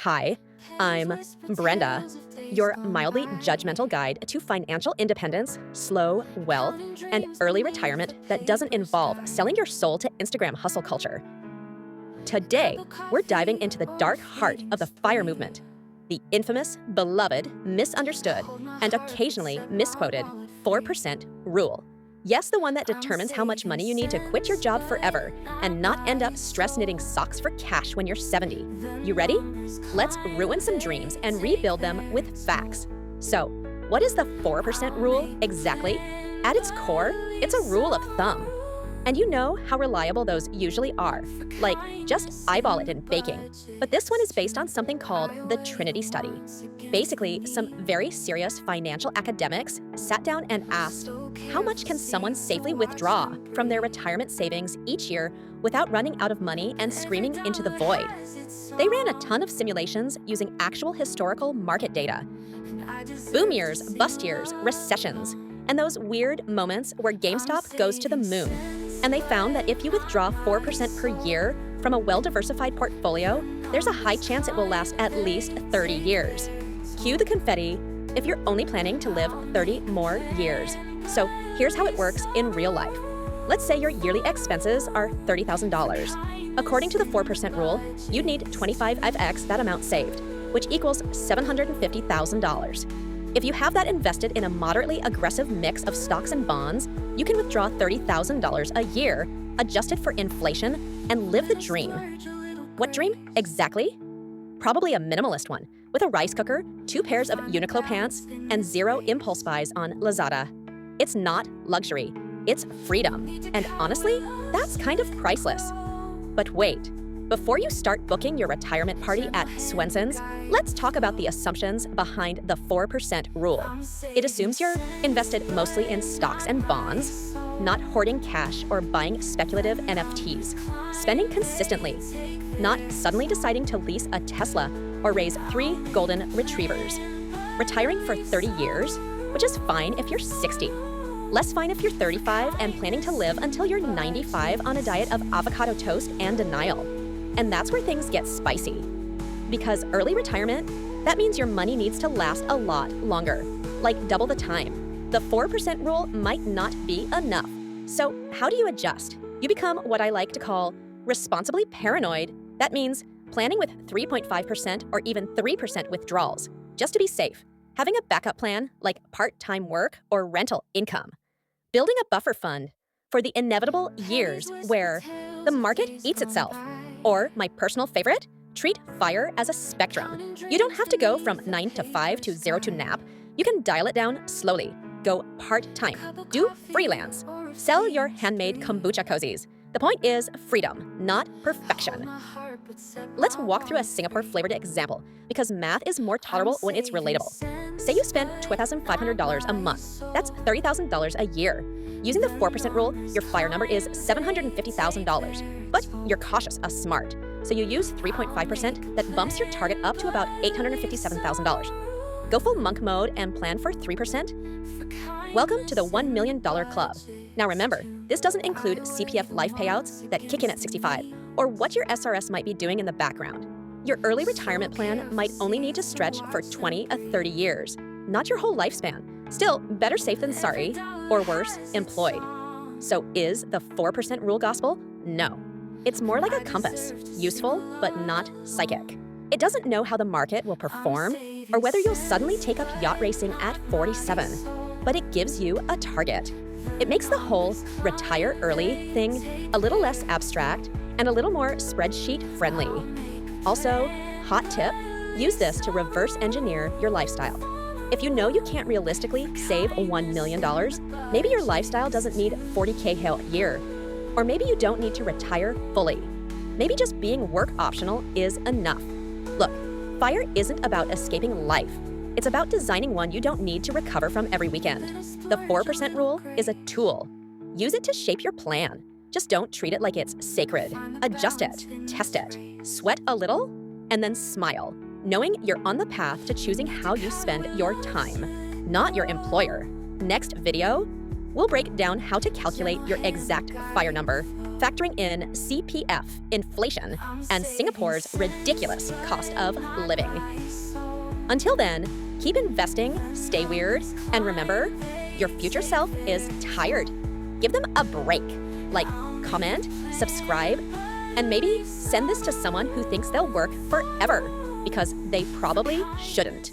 Hi, I'm Brenda, your mildly judgmental guide to financial independence, slow wealth, and early retirement that doesn't involve selling your soul to Instagram hustle culture. Today, we're diving into the dark heart of the FIRE movement, the infamous, beloved, misunderstood, and occasionally misquoted 4% rule. Yes, the one that determines how much money you need to quit your job forever and not end up stress knitting socks for cash when you're 70. You ready? Let's ruin some dreams and rebuild them with facts. So, what is the 4% rule exactly? At its core, it's a rule of thumb. And you know how reliable those usually are. Like, just eyeball it in baking. But this one is based on something called the Trinity Study. Basically, some very serious financial academics sat down and asked, how much can someone safely withdraw from their retirement savings each year without running out of money and screaming into the void? They ran a ton of simulations using actual historical market data. Boom years, bust years, recessions, and those weird moments where GameStop goes to the moon. And they found that if you withdraw 4% per year from a well-diversified portfolio, there's a high chance it will last at least 30 years. Cue the confetti if you're only planning to live 30 more years. So here's how it works in real life. Let's say your yearly expenses are $30,000. According to the 4% rule, you'd need 25x that amount saved, which equals $750,000. If you have that invested in a moderately aggressive mix of stocks and bonds, you can withdraw $30,000 a year, adjusted for inflation, and live the dream. What dream exactly? Probably a minimalist one, with a rice cooker, 2 pairs of Uniqlo pants, and 0 impulse buys on Lazada. It's not luxury, it's freedom. And honestly, that's kind of priceless. But wait. Before you start booking your retirement party at Swenson's, let's talk about the assumptions behind the 4% rule. It assumes you're invested mostly in stocks and bonds, not hoarding cash or buying speculative NFTs, spending consistently, not suddenly deciding to lease a Tesla or raise 3 golden retrievers, retiring for 30 years, which is fine if you're 60. Less fine if you're 35 and planning to live until you're 95 on a diet of avocado toast and denial. And that's where things get spicy. Because early retirement, that means your money needs to last a lot longer, like double the time. The 4% rule might not be enough. So how do you adjust? You become what I like to call responsibly paranoid. That means planning with 3.5% or even 3% withdrawals, just to be safe. Having a backup plan, like part-time work or rental income. Building a buffer fund for the inevitable years where the market eats itself. Or, my personal favorite, treat FIRE as a spectrum. You don't have to go from 9 to 5 to 0 to nap. You can dial it down slowly. Go part-time. Do freelance. Sell your handmade kombucha cozies. The point is freedom, not perfection. Let's walk through a Singapore-flavored example, because math is more tolerable when it's relatable. Say you spend $12,500 a month. That's $30,000 a year. Using the 4% rule, your FIRE number is $750,000. But you're cautious as smart, so you use 3.5% that bumps your target up to about $857,000. Go full monk mode and plan for 3%? Welcome to the $1 million club. Now remember, this doesn't include CPF life payouts that kick in at 65, or what your SRS might be doing in the background. Your early retirement plan might only need to stretch for 20 to 30 years, not your whole lifespan. Still, better safe than sorry, or worse, employed. So is the 4% rule gospel? No. It's more like a compass, useful but not psychic. It doesn't know how the market will perform or whether you'll suddenly take up yacht racing at 47, but it gives you a target. It makes the whole retire early thing a little less abstract and a little more spreadsheet friendly. Also, hot tip, use this to reverse engineer your lifestyle. If you know you can't realistically save $1 million, maybe your lifestyle doesn't need $40K a year. Or maybe you don't need to retire fully. Maybe just being work optional is enough. Look, FIRE isn't about escaping life. It's about designing one you don't need to recover from every weekend. The 4% rule is a tool. Use it to shape your plan. Just don't treat it like it's sacred. Adjust it, test it, sweat a little, and then smile, knowing you're on the path to choosing how you spend your time, not your employer. Next video, We'll break down how to calculate your exact FIRE number, factoring in CPF, inflation, and Singapore's ridiculous cost of living. Until then, keep investing, stay weird, and remember, your future self is tired. Give them a break. Like, comment, subscribe, and maybe send this to someone who thinks they'll work forever, because they probably shouldn't.